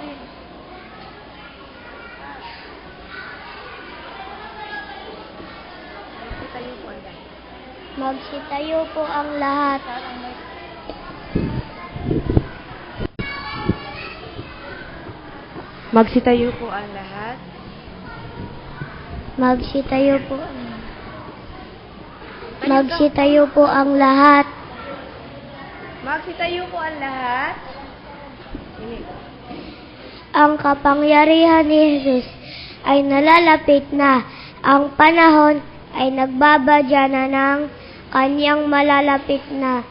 rin. Magsitayo po ang lahat. Magsitayo po ang lahat. Magsitayo po ang lahat. Magsitayo po ang Magsitayo po ang lahat. Magsitayo po ang lahat. Ang kapangyarihan ni Jesus ay nalalapit na. Ang panahon ay nagbabadya na ng kanyang malalapit na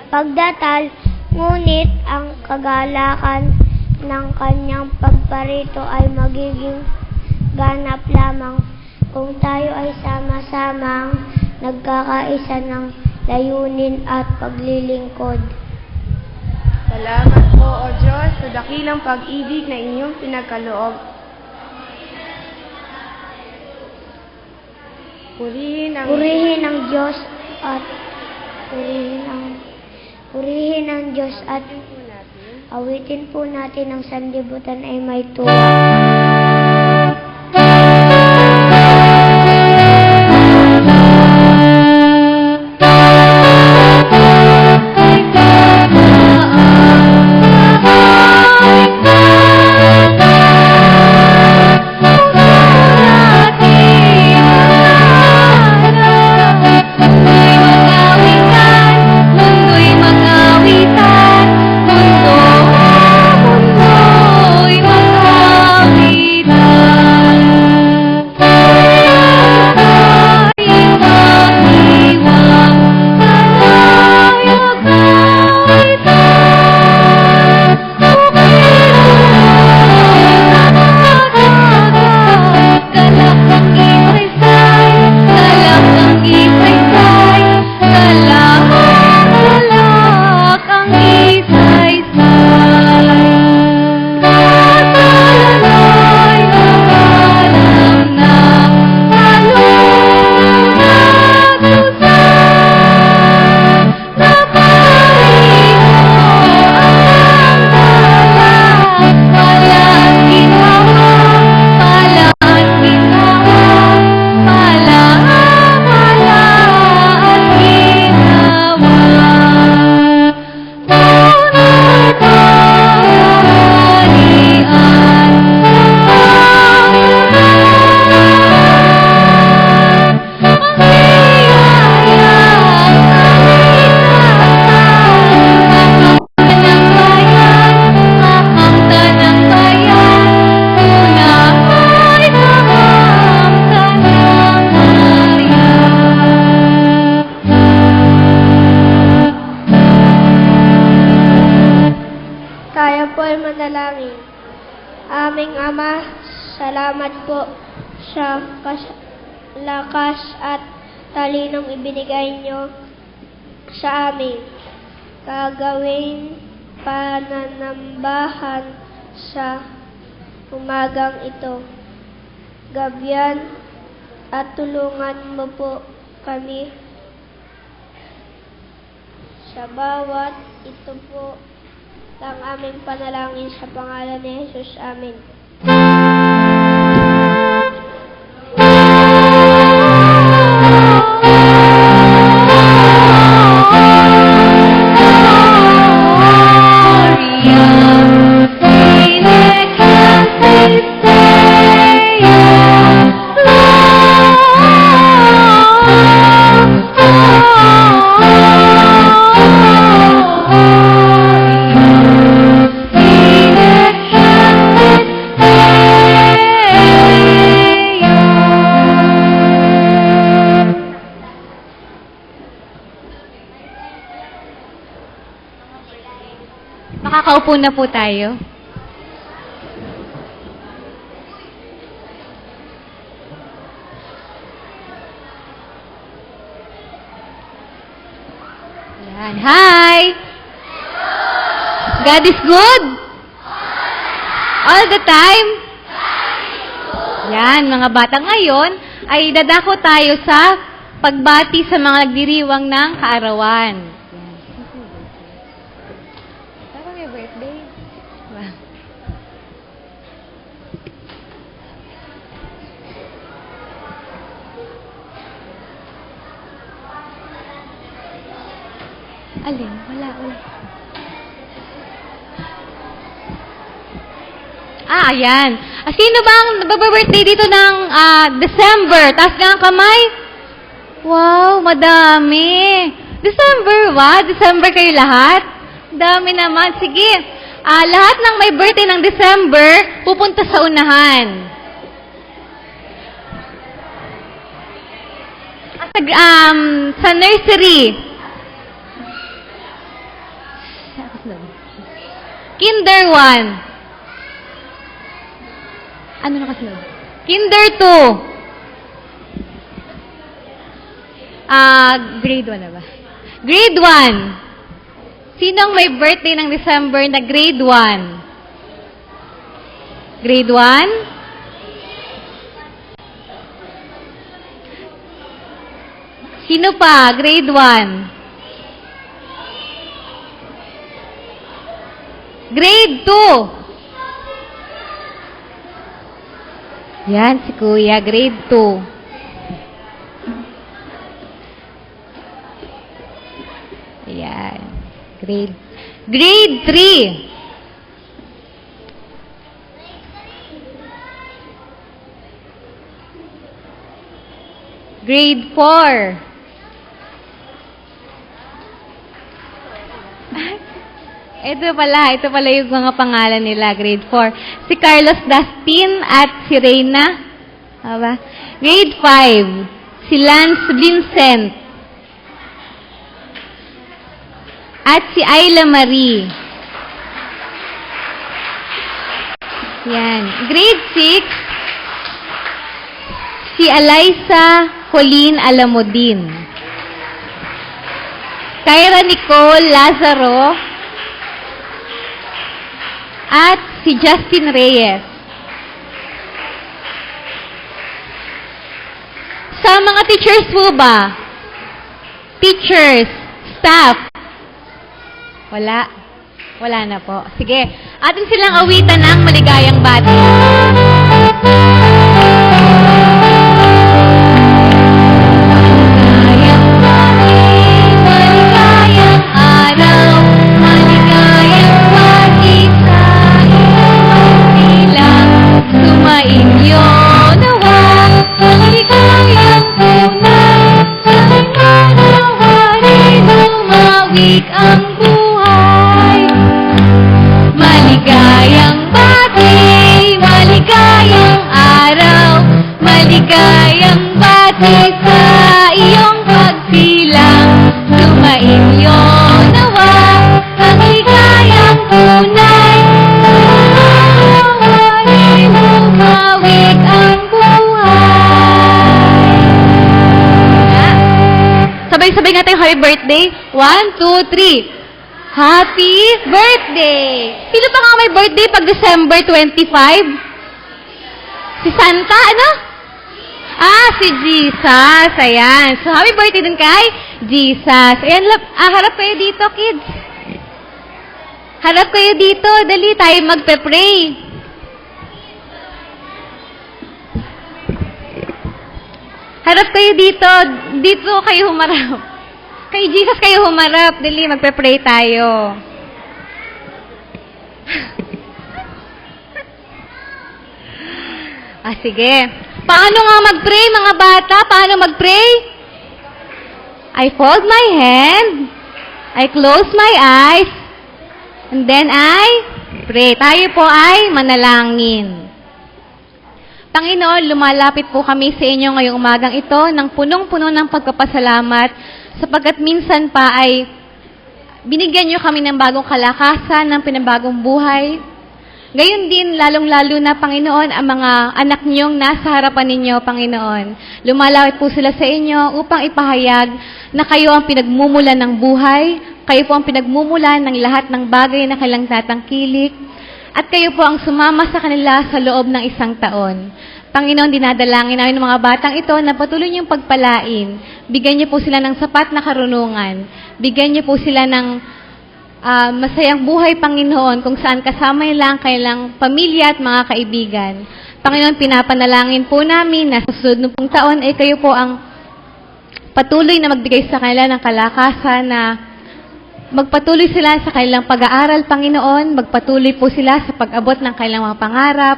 pagdatal, ngunit ang kagalakan ng kanyang pagparito ay magiging ganap lamang kung tayo ay sama-samang nagkakaisa ng layunin at paglilingkod. Salamat po, O Diyos, sa dakilang pag-ibig na inyong pinagkaloob. Purihin ang Diyos at awitin po natin ang sanlibutan ay may tuwa. Tayo po ay manalangin. Aming Ama, salamat po sa lakas at talinong ibinigay nyo sa amin. Gagawin pananambahan sa umagang ito. Gabyan at tulungan mo po kami sa bawat ito po ang aming panalangin sa pangalan ni Jesus. Amen. Makakaupo na po tayo. Yan. Hi! God is good? All the time? Yan, mga bata ngayon, ay dadako tayo sa pagbati sa mga nagdiriwang ng kaarawan. Alin? Wala. Ayan. Sino bang nagba-birthday dito ng December? Taas nga ang kamay. Wow, madami. December, December kayo lahat? Dami naman. Sige. Lahat ng may birthday ng December, pupunta sa unahan. Sa nursery. Kinder 1. Ano na kasunod? Kinder 2. Grade 1 na ba? Grade 1. Sinong may birthday ng December na grade 1? Grade 1? Sino pa? Grade 1. Grade 2. Yan, si Kuya. Grade 2. Ayan. Grade 3. Grade 4. Ito pala yung mga pangalan nila, grade 4. Si Carlos Dustin at si Reyna. Aba? Grade 5, si Lance Vincent. At si Ayla Marie. Yan. Grade 6, si Alaysa Colleen Alamodin. Kyra Nicole Lazaro. At si Justin Reyes. Sa mga teachers po ba? Teachers, staff. Wala na po. Sige, atin silang awitan ng maligayang bati. Maligayang araw, maligayang bati sa sumainyo nawa, maligayang tunay, nawarin umawik ang buhay. Maligayang bati, maligayang araw, maligayang bati sa iyong pagsilang. Sumainyo nawa, ang ligayang tunay, umawik ang buhay. Sabay-sabay nga tayong happy birthday. 1, 2, 3. Happy birthday! Sino pa nga may birthday pag December 25? Si Santa, ano? Si Jesus. Ayan. So, happy birthday din kay Jesus. Ayan, harap kayo dito, kids. Harap kayo dito. Dali, tayo magpe-pray. Harap kayo dito. Dito kayo humarap. Kay Jesus kayo humarap. Dali, magpe-pray tayo. Sige. Paano nga mag-pray, mga bata? Paano mag-pray? I fold my hand. I close my eyes. And then I pray. Tayo po ay manalangin. Panginoon, lumalapit po kami sa inyo ngayong umagang ito ng punong-puno ng pagpapasalamat sapagkat minsan pa ay binigyan nyo kami ng bagong kalakasan, ng pinabagong buhay. Gayon din, lalong-lalo na, Panginoon, ang mga anak niyong nasa harapan ninyo, Panginoon. Lumalapit po sila sa inyo upang ipahayag na kayo ang pinagmumulan ng buhay, kayo po ang pinagmumulan ng lahat ng bagay na kailang tatangkilik, at kayo po ang sumama sa kanila sa loob ng 1 taon. Panginoon, dinadalangin namin ng mga batang ito na patuloy niyong pagpalain. Bigyan niyo po sila ng sapat na karunungan. Bigyan niyo po sila ng masayang buhay, Panginoon, kung saan kasama nila ang kailang pamilya at mga kaibigan. Panginoon, pinapanalangin po namin na sa susunod ng pong taon ay kayo po ang patuloy na magbigay sa kanila ng kalakasan na magpatuloy sila sa kanilang pag-aaral, Panginoon, magpatuloy po sila sa pag-abot ng kanilang mga pangarap,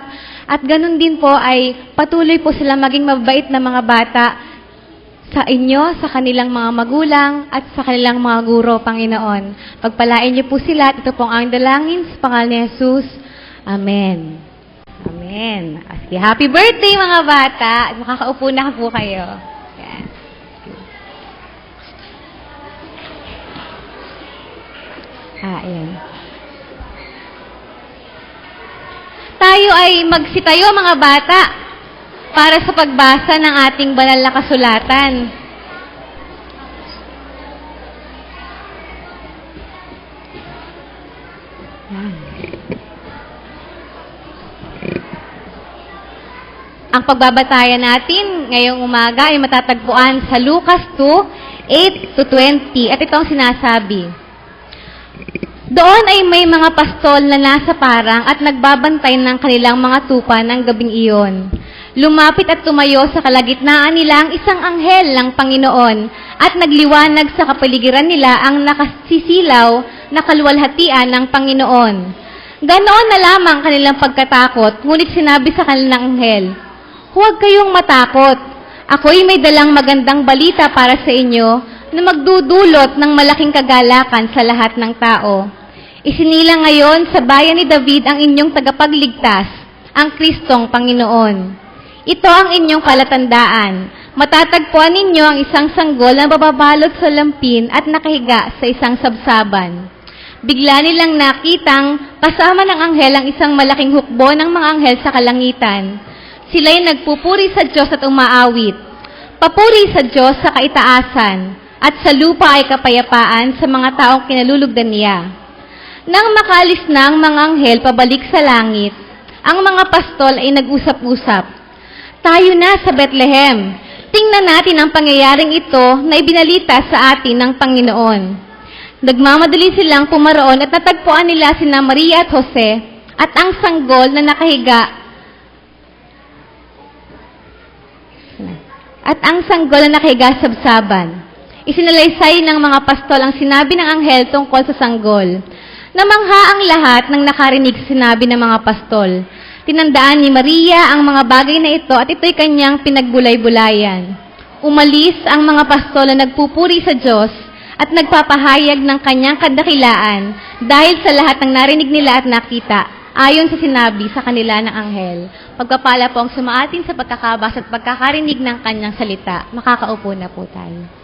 at ganun din po ay patuloy po sila maging mabait na mga bata sa inyo, sa kanilang mga magulang, at sa kanilang mga guro, Panginoon. Pagpalain niyo po sila, at ito pong ang dalangin sa pangalan ni Jesus. Amen. Amen. Sige, happy birthday mga bata. Makakaupo na po kayo. Yan. Ayan. Tayo ay magsitayo mga bata para sa pagbasa ng ating banal na kasulatan. Ang pagbabatayan natin ngayong umaga ay matatagpuan sa Lucas 2:8-20. At ito ang sinasabi. Doon ay may mga pastol na nasa parang at nagbabantay ng kanilang mga tupa ng gabing iyon. Lumapit at tumayo sa kalagitnaan nila ang isang anghel ng Panginoon at nagliwanag sa kapaligiran nila ang nakasisilaw na kaluwalhatian ng Panginoon. Ganoon na lamang kanilang pagkatakot, ngunit sinabi sa kanilang anghel, "Huwag kayong matakot. Ako'y may dalang magandang balita para sa inyo na magdudulot ng malaking kagalakan sa lahat ng tao. Isinilang ngayon sa bayan ni David ang inyong tagapagligtas, ang Kristong Panginoon. Ito ang inyong palatandaan. Matatagpuan ninyo ang isang sanggol na bababalot sa lampin at nakahiga sa isang sabsaban." Bigla nilang nakitang kasama ng anghel ang isang malaking hukbo ng mga anghel sa kalangitan. Sila'y nagpupuri sa Diyos at umaawit. Papuri sa Diyos sa kaitaasan, at sa lupa ay kapayapaan sa mga taong kinalulugdan niya. Nang makalis na ang mga anghel pabalik sa langit, ang mga pastol ay nag-usap-usap. Tayo na sa Bethlehem. Tingnan natin ang pangyayaring ito na ibinalita sa atin ng Panginoon. Nagmamadali silang pumaroon at natagpuan nila sina Maria at Jose at ang sanggol na nakahiga sa sabsaban. Isinalaysay ng mga pastol ang sinabi ng anghel tungkol sa sanggol. Namangha ang lahat ng nakarinig sa sinabi ng mga pastol. Tinandaan ni Maria ang mga bagay na ito at ito'y kanyang pinagbulay-bulayan. Umalis ang mga pastol na nagpupuri sa Diyos at nagpapahayag ng kanyang kadakilaan dahil sa lahat ng narinig nila at nakita, ayon sa sinabi sa kanila ng anghel. Pagpapala po ang sumaatin sa pagkakabasa at pagkakarinig ng kanyang salita. Makakaupo na po tayo.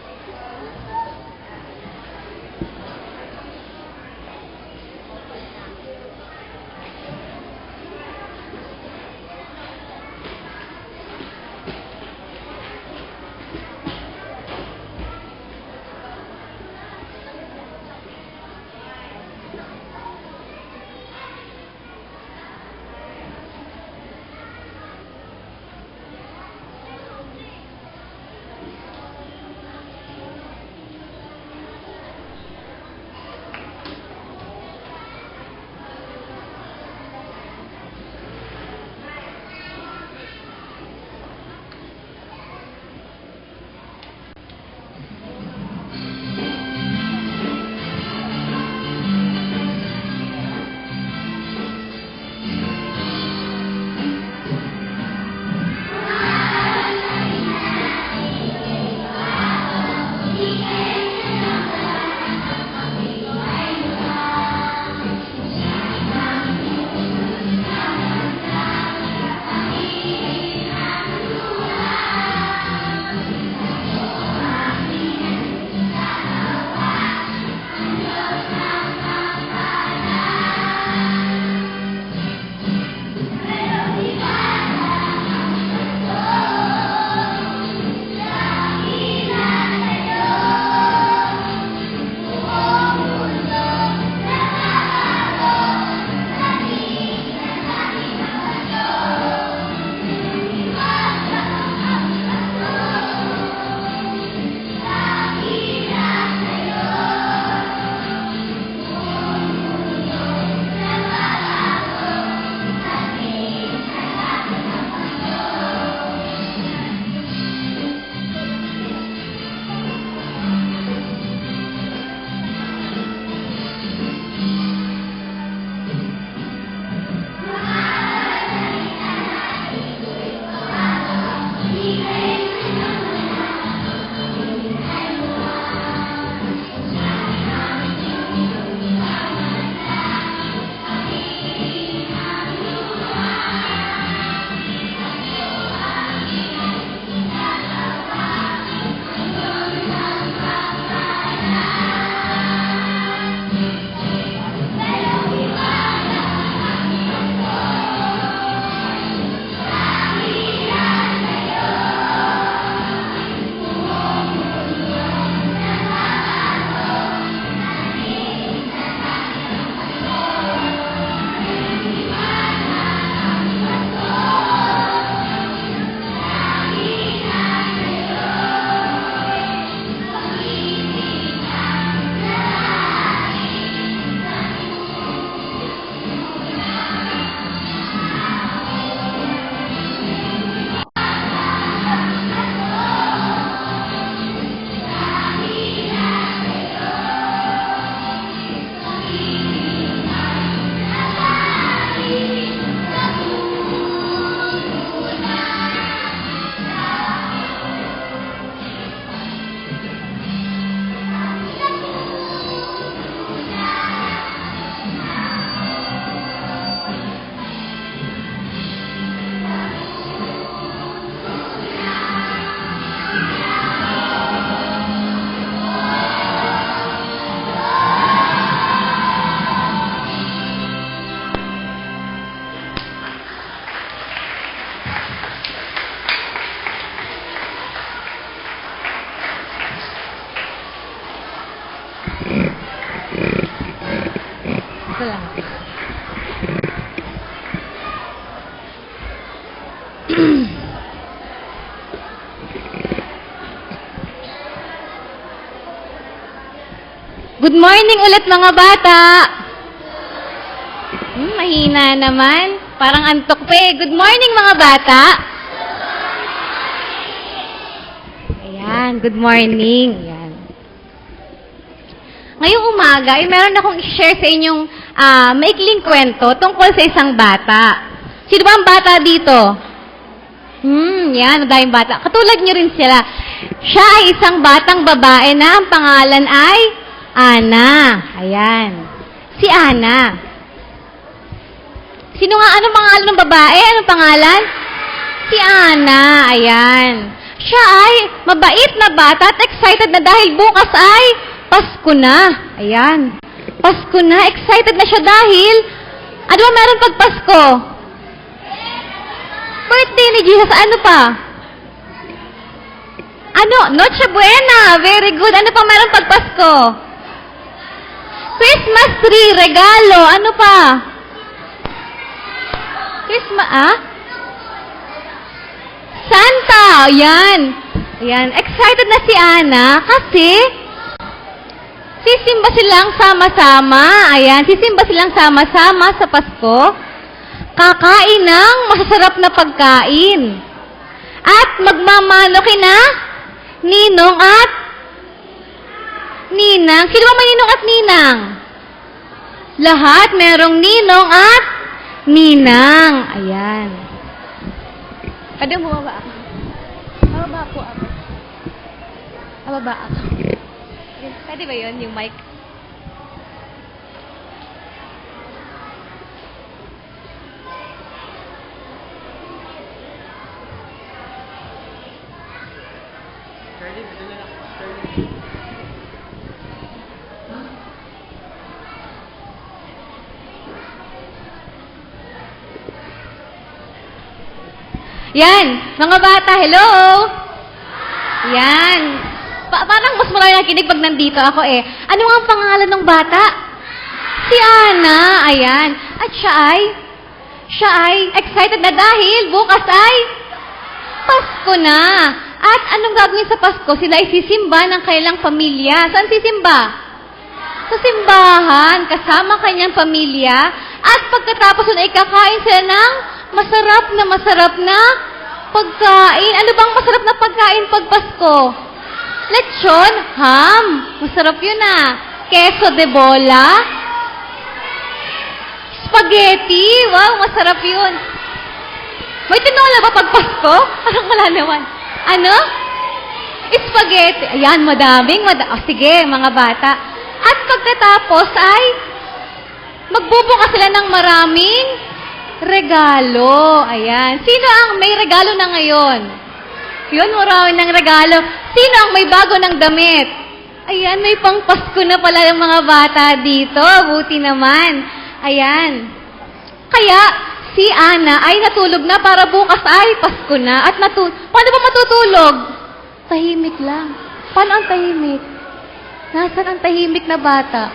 lang. Good morning ulit mga bata! Mahina naman. Parang antok pa eh. Good morning mga bata! Ayan, good morning. Ayan. Ngayong umaga, meron akong i-share sa inyong maikling kwento tungkol sa isang bata. Sino ba ang bata dito? Yan, madaming bata. Katulad niyo rin sila. Siya ay isang batang babae na ang pangalan ay Ana. Ayan. Si Ana. Sino nga, anong pangalan ng babae? Anong pangalan? Si Ana. Ayan. Siya ay mabait na bata at excited na dahil bukas ay Pasko na. Ayan. Pasko na. Excited na siya dahil, ano ba meron pag Pasko? Birthday ni Jesus. Ano pa? Ano? Noche Buena. Very good. Ano pa meron pag Pasko? Christmas tree. Regalo. Ano pa? Christmas, Santa. Ayan. Ayan. Excited na si Ana kasi sisimba silang sama-sama. Ayan. Sisimba silang sama-sama sa Pasko. Kakain ng masasarap na pagkain. At magmamano kina Ninong at Ninang. Sino ba may Ninong at Ninang? Lahat merong Ninong at Ninang. Ayan. Pwede bumaba ako. Bababa po ako. Bababa ako. Pwede ba yun, yung mic? Yan, mga bata, hello! Yan. Parang mas marami nakikinig pag nandito ako eh. Ano nga ang pangalan ng bata? Si Ana, ayan. At siya ay excited na dahil bukas ay Pasko na. At anong gagawin sa Pasko? Sila ay sisimba ng kanilang pamilya. Saan sisimba? Sa simbahan, kasama kanyang pamilya. At pagkatapos nun ay kakain sila ng masarap na pagkain. Ano bang masarap na pagkain pag Pasko? Lechon, ham. Masarap yun Queso de bola. Spaghetti. Wow, masarap yun. May tinola ba pag Pasko? Parang wala naman. Ano? Spaghetti. Ayan, madaming. Sige, mga bata. At pagkatapos ay magbubukas sila ng maraming regalo. Ayan. Sino ang may regalo na ngayon? Yun, marami ng regalo. Sino ang may bago ng damit? Ayan, may pang Pasko na pala yung mga bata dito. Buti naman. Ayan. Kaya, si Ana ay natulog na para bukas ay Pasko na. At paano ba matutulog? Tahimik lang. Paano ang tahimik? Nasaan ang tahimik na bata?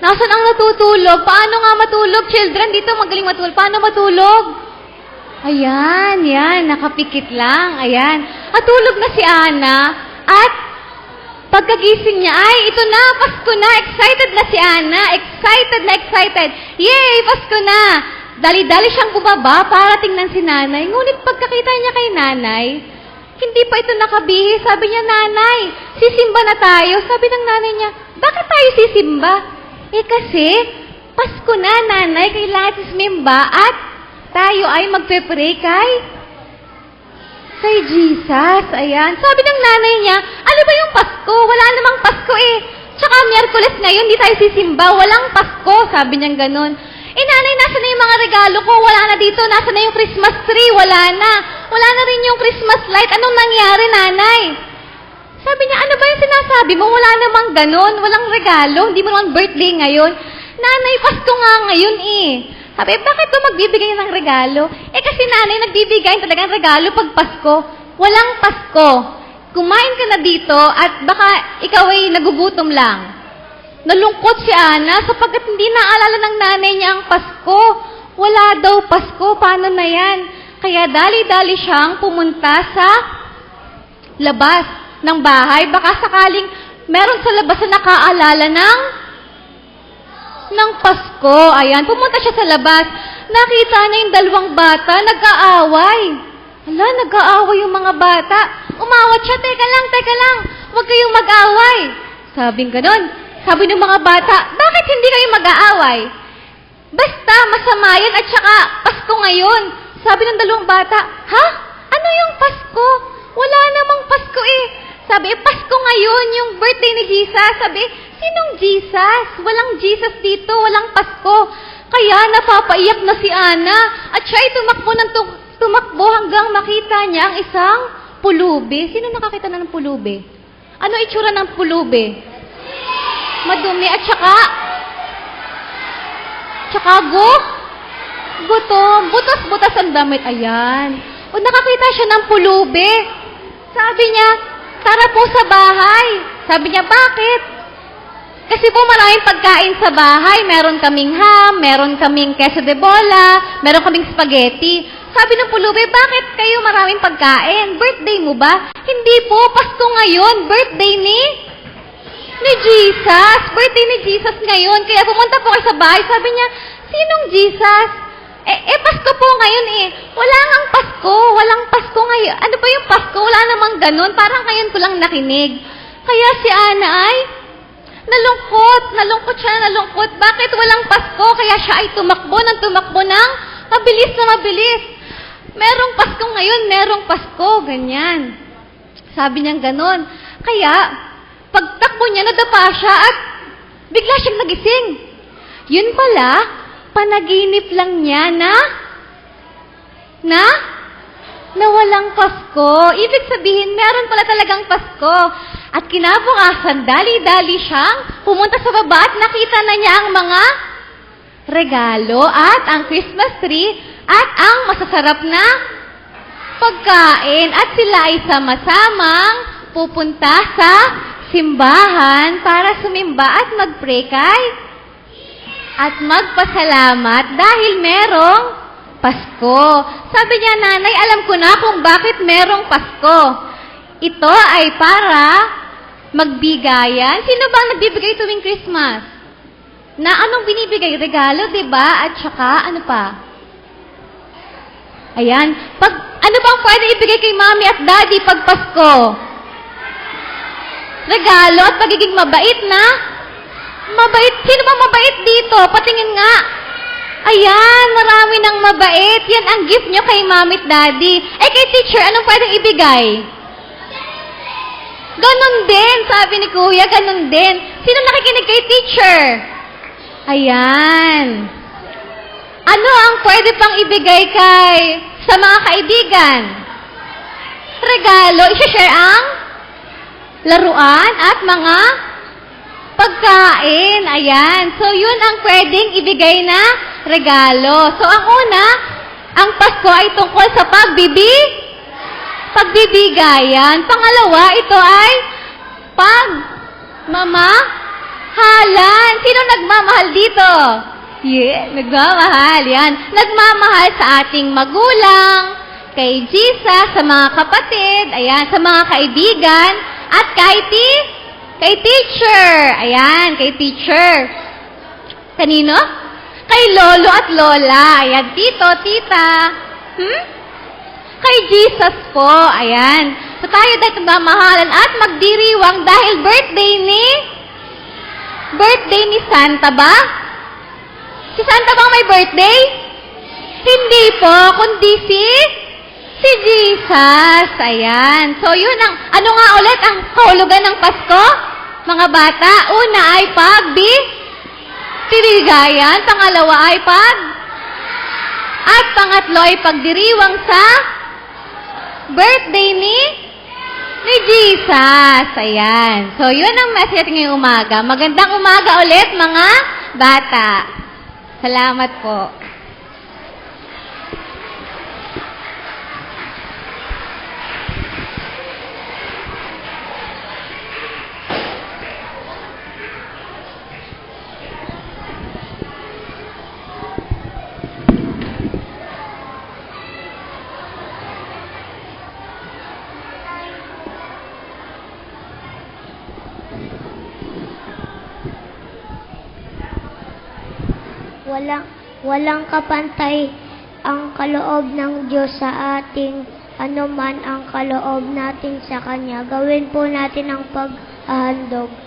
Nasaan ang natutulog? Paano nga matulog? Children, dito magaling matulog. Paano matulog? Ayan, yan. Nakapikit lang. Ayan. Matulog na si Ana. At pagkagising niya, ay, ito na, Pasko na. Excited na si Ana. Excited na excited. Yay, Pasko na. Dali-dali siyang bumaba para tingnan si nanay. Ngunit pagkakita niya kay nanay, hindi pa ito nakabihis. Sabi niya, nanay, sisimba na tayo. Sabi ng nanay niya, bakit tayo sisimba? Kasi, Pasko na, nanay, kailangan simba at tayo ay magpe-pray kay Jesus. Ayan. Sabi ng nanay niya, ano ba yung Pasko? Wala namang Pasko eh. Tsaka Miyerkules ngayon, di tayo sisimba. Walang Pasko. Sabi niya ganun. Nanay, nasa na yung mga regalo ko? Wala na dito. Nasa na yung Christmas tree? Wala na. Wala na rin yung Christmas light. Anong nangyari, nanay? Sabi niya, ano ba yung sinasabi mo? Wala namang ganun. Walang regalo. Hindi mo naman birthday ngayon. Nanay, Pasko nga ngayon eh. Sabi, bakit ba magbibigay ng regalo? Kasi nanay, nagbibigay talagang regalo pag Pasko. Walang Pasko. Kumain ka na dito at baka ikaw ay nagugutom lang. Nalungkot si Ana sapagkat hindi naalala ng nanay niya ang Pasko. Wala daw Pasko, paano na yan? Kaya dali-dali siyang pumunta sa labas ng bahay. Baka sakaling meron sa labas na nakaalala ng Pasko. Ayan, pumunta siya sa labas. Nakita niya yung dalawang bata, nag-aaway. Hala, nag-aaway yung mga bata. Umawat siya, teka lang, huwag kayong mag-aaway. Sabing ganon. Sabi ng mga bata, bakit hindi kayo mag-aaway? Basta, masama yan at saka Pasko ngayon. Sabi ng dalawang bata, ha? Ano yung Pasko? Wala namang Pasko eh. Sabi, Pasko ngayon, yung birthday ni Jesus. Sabi, sinong Jesus? Walang Jesus dito, walang Pasko. Kaya napapaiyak na si Ana at siya ay tumakbo hanggang makita niya ang isang pulubi. Sino nakakita na ng pulubi? Ano itsura ng pulubi? Madumi at saka gutom. Butas-butas ang damit. Ayan. O nakakita siya ng pulubi. Sabi niya, tara po sa bahay. Sabi niya, bakit? Kasi po maraming pagkain sa bahay. Meron kaming ham, meron kaming queso de bola, meron kaming spaghetti. Sabi ng pulubi, bakit kayo maraming pagkain? Birthday mo ba? Hindi po, Pasko ngayon. Birthday ni Jesus. Birthday ni Jesus ngayon. Kaya pumunta po kayo sa bahay. Sabi niya, sinong Jesus? Pasko po ngayon eh. Wala ngang Pasko. Walang Pasko ngayon. Ano ba yung Pasko? Wala namang ganun. Parang ngayon ko lang nakinig. Kaya si Ana ay nalungkot siya. Bakit walang Pasko? Kaya siya ay tumakbo ng mabilis na mabilis. Merong Pasko ngayon, merong Pasko. Ganyan. Sabi niyang ganon. Kaya, pagtakbo niya, nadapa siya at bigla siyang nagising. Yun pala, panaginip lang niya na walang Pasko. Ibig sabihin, meron pala talagang Pasko. At kinabukasan, dali-dali siyang pumunta sa baba at nakita na niya ang mga regalo at ang Christmas tree at ang masasarap na pagkain. At sila ay sama-samang pupunta sa simbahan para sumimba at mag-pray at magpasalamat dahil merong Pasko. Sabi niya, nanay, alam ko na kung bakit merong Pasko. Ito ay para magbigayan. Sino ba ang nagbibigay tuwing Christmas? Na anong binibigay? Regalo, diba? At saka, ano pa? Ayan. Ano bang pwede ibigay kay mami at daddy pag Pasko? Regalo at pagiging mabait na? Mabait. Sino ba mabait dito? Patingin nga. Ayan, marami ng mabait. Yan ang gift nyo kay mami at daddy. Kay teacher, anong pwedeng ibigay? Ganon din, sabi ni kuya, ganon din. Sino nakikinig kay teacher? Ayan. Ano ang pwede pang ibigay sa mga kaibigan? Regalo, i-share ang laruan at mga pagkain. Ayan. So, yun ang pwedeng ibigay na regalo. So, ang una, ang Pasko ay tungkol sa pagbibigayan. Pangalawa, ito ay pagmamahalan. Sino nagmamahal dito? Yeah, nagmamahal. Yan. Nagmamahal sa ating magulang, kay Jesus, sa mga kapatid, ayan, sa mga kaibigan, at kay teacher. Ayan, kay teacher. Kanino? Kay lolo at lola. Ayan, tito, tita. Kay Jesus po. Ayan. So tayo dahil nagmamahalan at magdiriwang dahil birthday ni Santa ba? Si Santa bang may birthday? Hindi po, kundi si Jesus. Ayan. So, yun ang, ano nga ulit ang kahulugan ng Pasko? Mga bata, una ay pagbibigayan, pangalawa ay at pangatlo ay pagdiriwang sa birthday ni Jesus. Ayan. So, yun ang message ngayong umaga. Magandang umaga ulit, mga bata. Salamat po. walang kapantay ang kaloob ng Diyos sa ating anuman ang kaloob natin sa Kanya. Gawin po natin ang paghahandog.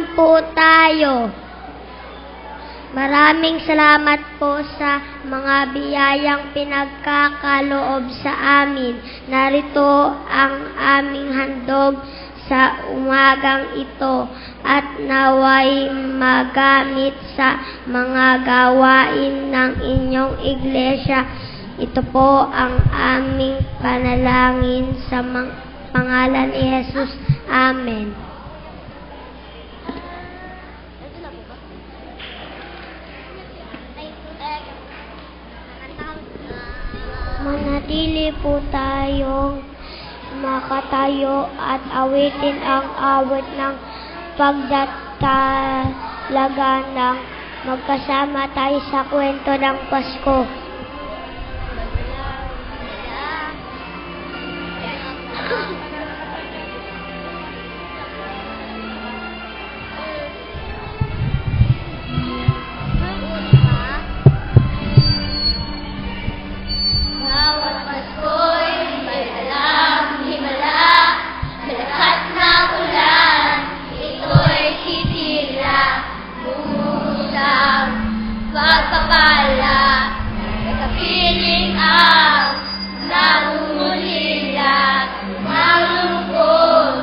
naman po tayo. Maraming salamat po sa mga biyayang pinagkakaloob sa amin. Narito ang aming handog sa umagang ito at naway magamit sa mga gawain ng inyong iglesia. Ito po ang aming panalangin sa pangalan ni Jesus. Amen. Manatili po tayong makatayo at awitin ang awit ng pagdatalaga ng magkasama tayo sa kwento ng Pasko. Pagpapala, nagkapiling ang namumulila, malungkot,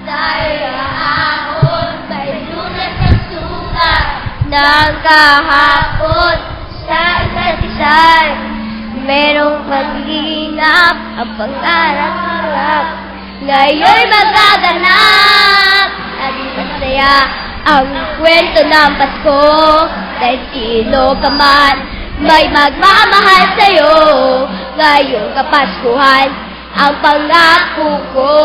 tayo ahon, may lunas ng sukat, ng kahapon, sa isa't isa'y merong paghinap, ang pangarap-harap, ngayon'y magaganap, naging masaya ang kwento ng Pasko. Dahil sino ka man may magmamahal sa'yo. Ngayong Kapaskuhan ang pangako ko.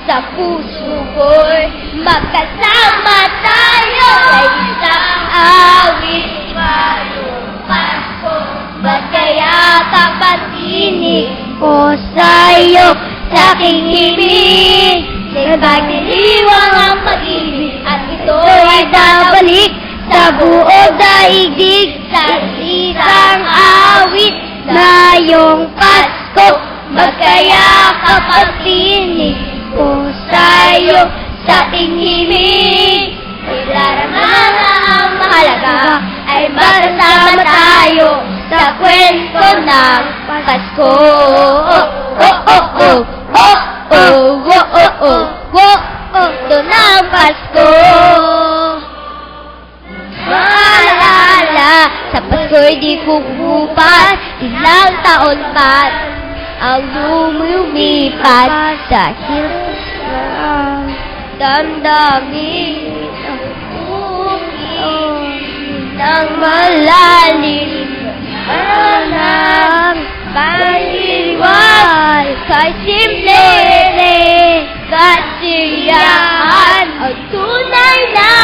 Sa puso ko'y magkasama tayo sa isang awit. Ngayong Pasko, ba't kaya kapatinig ko sa'yo sa aking himig? Nagdiriwang ang pag-ibig at ito'y babalik sa buong daigdig sa isang awit. Ngayong Pasko, magkayakap at tinig ko sa'yo sa aking himig. Ilaramang ang mahalaga ay magkasama tayo sa kwento ng Pasko. Kwento ng Pasko. Maalala, sa Pasko'y di kukupas, ilang taon pa ang lumipat dahil damdamin ang ungin ng malalim ng paniwal kay simple kasiyahan ang tunay na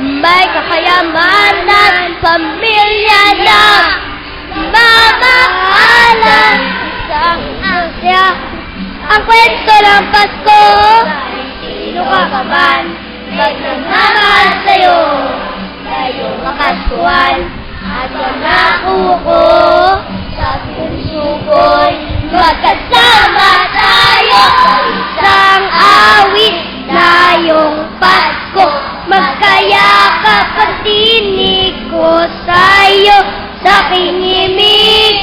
may kakayamanan, pamilya na mamahalan sa asya. Ang kwento ng Pasko, sino ka man may nagmamahal sa'yo. Ngayong Kapaskuhan at pangako ko sa puso ko'y magkasama tayo sa isang awit. Ngayong Pasko, magkayakap ang tinig ko sa'yo sa aking himig.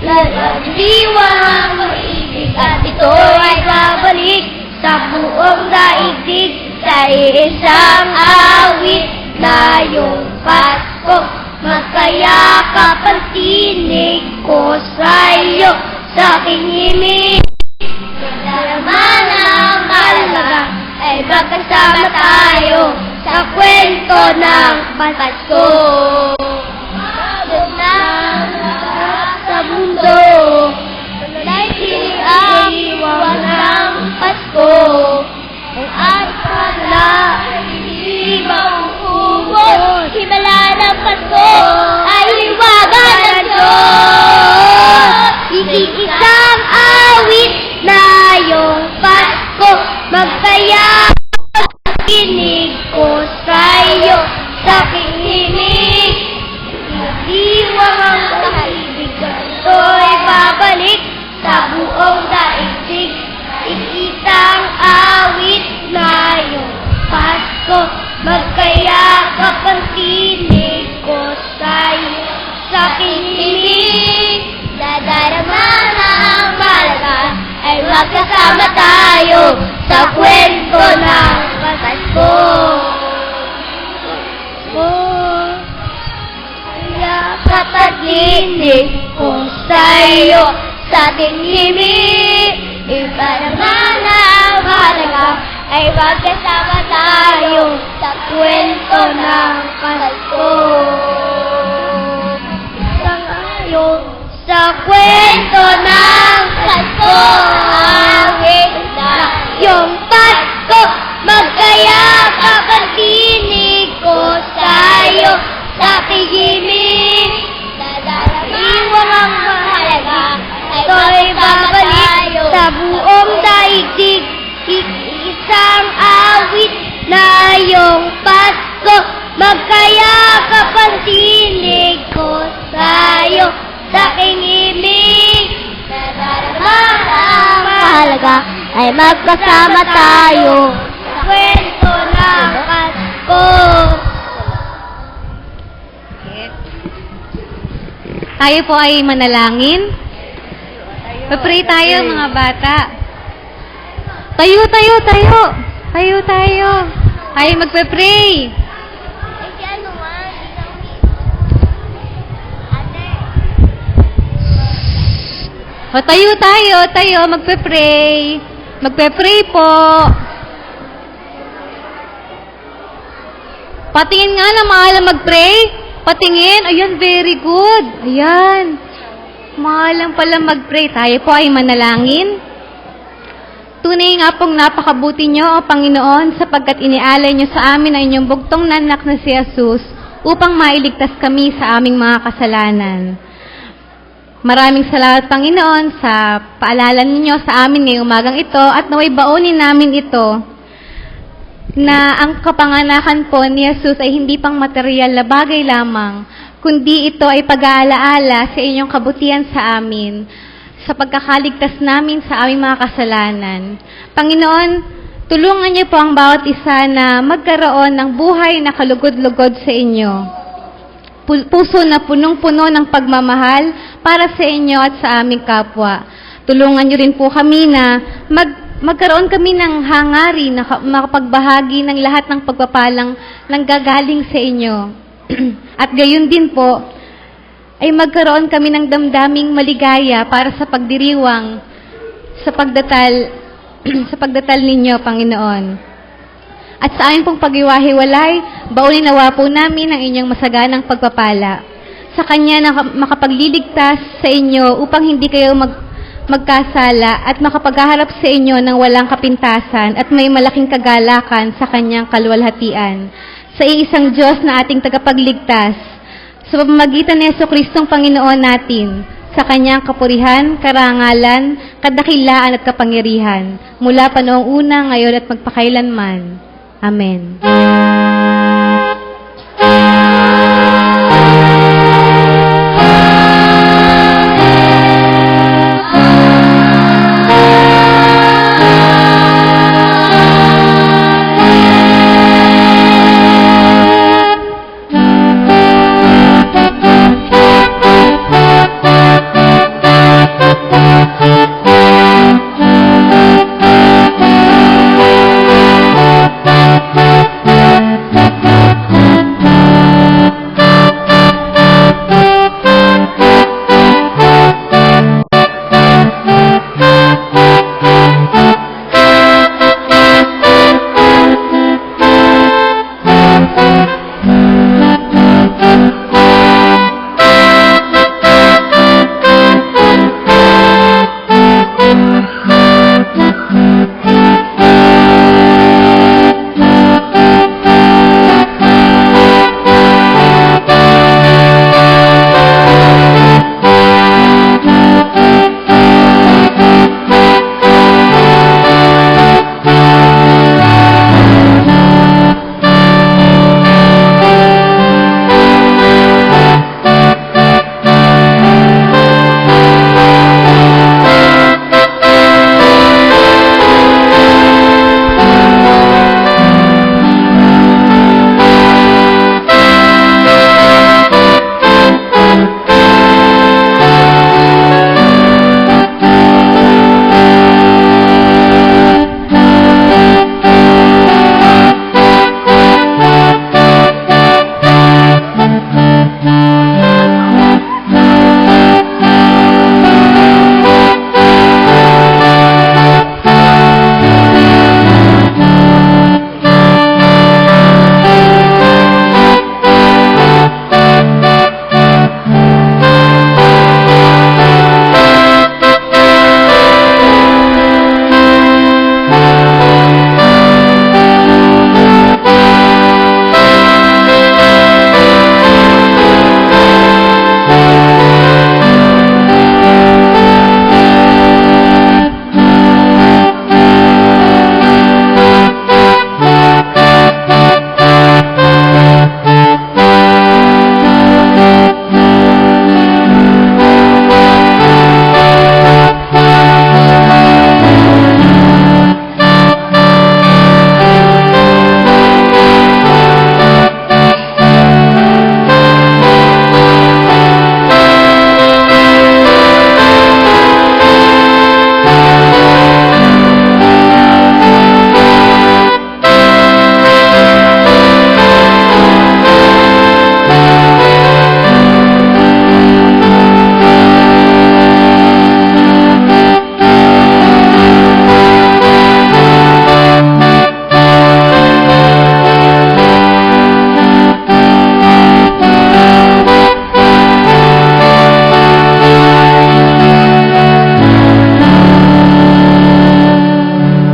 Nagdiwang ang pag-ibig at ito ay babalik sa buong daigdig sa isang awit. Ngayong Pasko, magkayakap ang tinig ko sa'yo sa aking himig. Nagdaraman ang mahalaga ay magkasama tayo sa kwento ng Pasko. Sa mundo, dahil ang ng Pasko, ang atala hindi mauubos. Himala ng Pasko ay liwagan ng Diyos. Iisang awit na yung Pasko, magkaya kinig ko sa'yo sa aking himig. magkayakap ang tinig ko sa'yo. Sa aking himig, nadarama na ang malaga, ay magkasama tayo sa kwento ng Pasko. Yakap tinig ko sa'yo, sa ating himig, iparama na ang halaga, ay magkasama tayo sa kwento ng Pasko. Sa ngayon, sa kwento ng Pasko, hangin na yung Pasko, magkayakap ang tinig ko sa'yo, sa aking himig, iwan ang mahalaga, ito'y babalik sa buong daigdig, isang awit na iyong Pasko, magkayakap ang tinig ko sa'yo, sa aking himig, nadarama ang mahalaga, ay magkasama tayo sa kwento ng Pasko. Tayo po ay manalangin. Papray tayo, mga bata. Tayo. Tayo magpe-pray. O tayo, magpe-pray. Magpe-pray po. Patingin nga na maalam mag-pray. Patingin. Ayan, very good. Ayan. Maalam pala mag-pray. Tayo po ay manalangin. Tunay nga pong napakabuti nyo, O Panginoon, sapagkat inialay nyo sa amin ang inyong bugtong na anak na si Jesus upang mailigtas kami sa aming mga kasalanan. Maraming salamat, Panginoon, sa paalala ninyo sa amin ngayong umagang ito at naway baunin namin ito na ang kapanganakan po ni Jesus ay hindi pang material na bagay lamang, kundi ito ay pag-aalaala sa inyong kabutihan sa amin, sa pagkakaligtas namin sa aming mga kasalanan. Panginoon, tulungan niyo po ang bawat isa na magkaroon ng buhay na kalugod-lugod sa inyo. Puso na punong-puno ng pagmamahal para sa inyo at sa aming kapwa. Tulungan niyo rin po kami na magkaroon kami ng hangarin na makapagbahagi ng lahat ng pagpapalang nanggagaling sa inyo. At gayon din po, ay magkaroon kami ng damdaming maligaya para sa pagdiriwang, sa pagdatal ninyo, Panginoon. At sa aming pong pag-iwahiwalay, baunin nawa po namin ang inyong masaganang pagpapala. Sa Kanya na makapagliligtas sa inyo upang hindi kayo magkasala at makapaghaharap sa inyo ng walang kapintasan at may malaking kagalakan sa Kanyang kaluwalhatian. Sa iisang Diyos na ating tagapagligtas, sa pamamagitan ni Jesucristong Panginoon natin, sa Kanyang kapurihan, karangalan, kadakilaan at kapangyarihan, mula pa noong una, ngayon at magpakailanman. Amen.